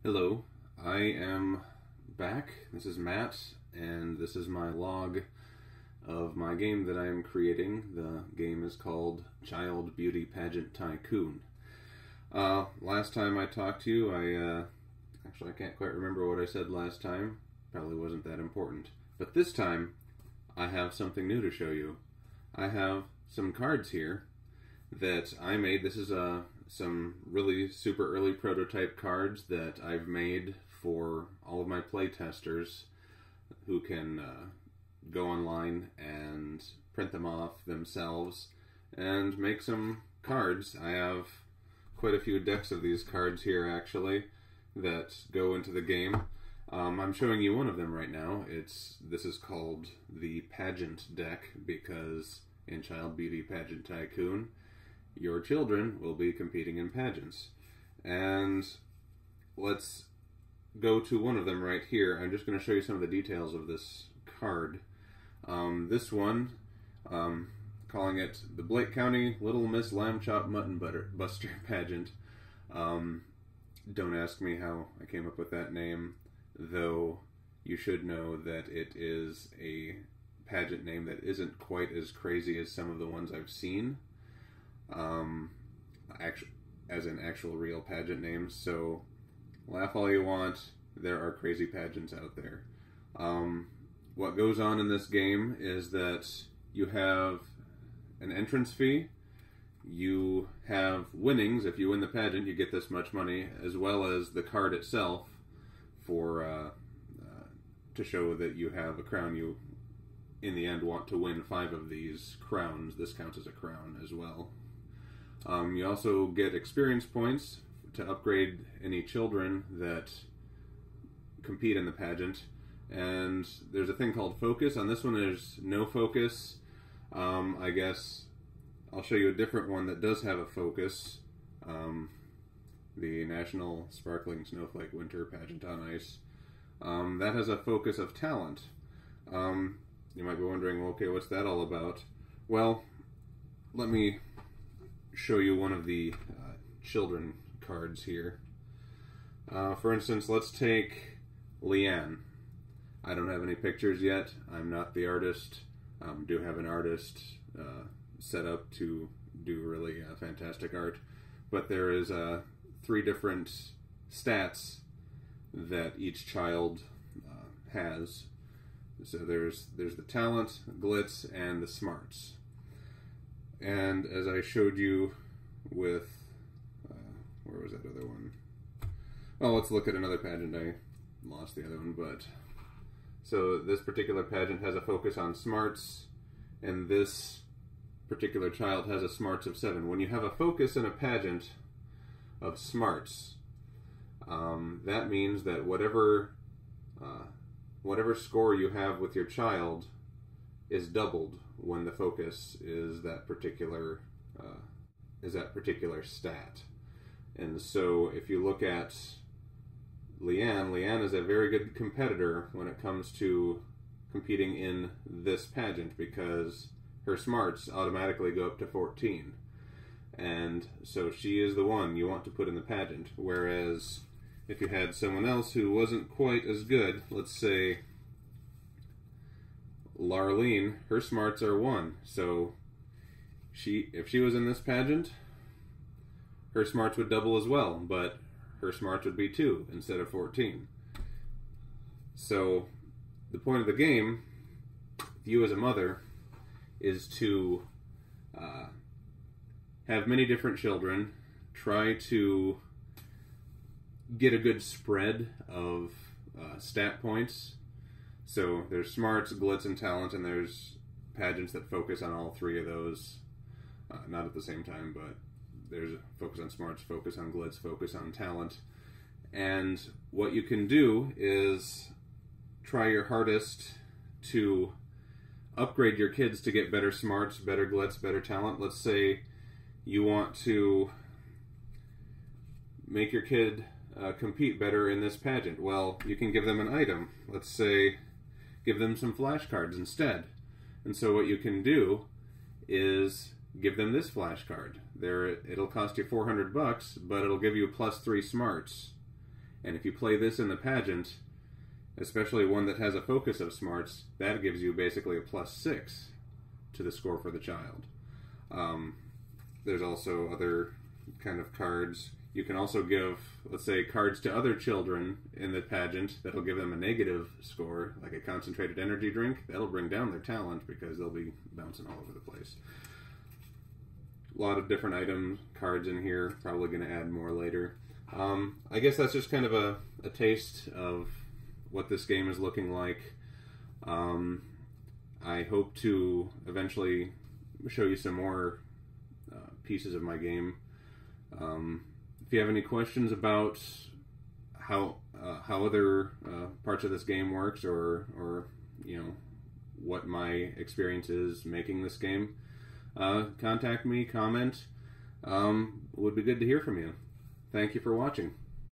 Hello, I am back. This is Matt, and this is my log of my game that I am creating. The game is called Child Beauty Pageant Tycoon. Last time I talked to you, I can't quite remember what I said last time. Probably wasn't that important. But this time, I have something new to show you. I have some cards here that I made. This is some really super early prototype cards that I've made for all of my play testers who can go online and print them off themselves and make some cards. I have quite a few decks of these cards here actually that go into the game. I'm showing you one of them right now. This is called the Pageant deck because in Child Beauty Pageant Tycoon your children will be competing in pageants. And let's go to one of them right here. I'm just going to show you some of the details of this card. This one, calling it the Blake County Little Miss Lamb Chop Mutton Buster Pageant. Don't ask me how I came up with that name, though you should know that it is a pageant name that isn't quite as crazy as some of the ones I've seen. As in actual real pageant names, so laugh all you want, there are crazy pageants out there. What goes on in this game is that you have an entrance fee, you have winnings. If you win the pageant you get this much money, as well as the card itself for to show that you have a crown. You in the end want to win 5 of these crowns. This counts as a crown as well. You also get experience points to upgrade any children that compete in the pageant. And there's a thing called focus. On this one there's no focus. I guess I'll show you a different one that does have a focus. The National Sparkling Snowflake Winter Pageant on Ice. That has a focus of talent. You might be wondering, well, okay, what's that all about? Well, let me show you one of the children cards here. For instance, let's take Leanne. I don't have any pictures yet. I'm not the artist. Do have an artist set up to do really fantastic art, but there is 3 different stats that each child has. So there's the talent, glitz, and the smarts. And as I showed you with, where was that other one? Oh, let's look at another pageant. I lost the other one, but so this particular pageant has a focus on smarts, and this particular child has a smarts of 7. When you have a focus in a pageant of smarts, that means that whatever score you have with your child is doubled when the focus is that particular stat. And so if you look at Leanne is a very good competitor when it comes to competing in this pageant because her smarts automatically go up to 14. And so she is the one you want to put in the pageant. Whereas if you had someone else who wasn't quite as good, let's say Larlene, her smarts are 1. So if she was in this pageant, her smarts would double as well, but her smarts would be 2 instead of 14. So the point of the game, you as a mother, is to have many different children, try to get a good spread of stat points. So there's smarts, glitz, and talent, and there's pageants that focus on all 3 of those. Not at the same time, but there's a focus on smarts, focus on glitz, focus on talent. And what you can do is try your hardest to upgrade your kids to get better smarts, better glitz, better talent. Let's say you want to make your kid compete better in this pageant. Well, you can give them an item. Let's say give them some flashcards instead. And so what you can do is give them this flashcard. It'll cost you $400, but it'll give you +3 smarts. And if you play this in the pageant, especially one that has a focus of smarts, that gives you basically a +6 to the score for the child. There's also other kind of cards. You can also give, let's say, cards to other children in the pageant that'll give them a negative score, like a concentrated energy drink. That'll bring down their talent because they'll be bouncing all over the place. A lot of different items, cards in here, probably going to add more later. I guess that's just kind of a taste of what this game is looking like. I hope to eventually show you some more pieces of my game. If you have any questions about how other parts of this game works, or you know, what my experience is making this game, contact me, comment. Would be good to hear from you. Thank you for watching.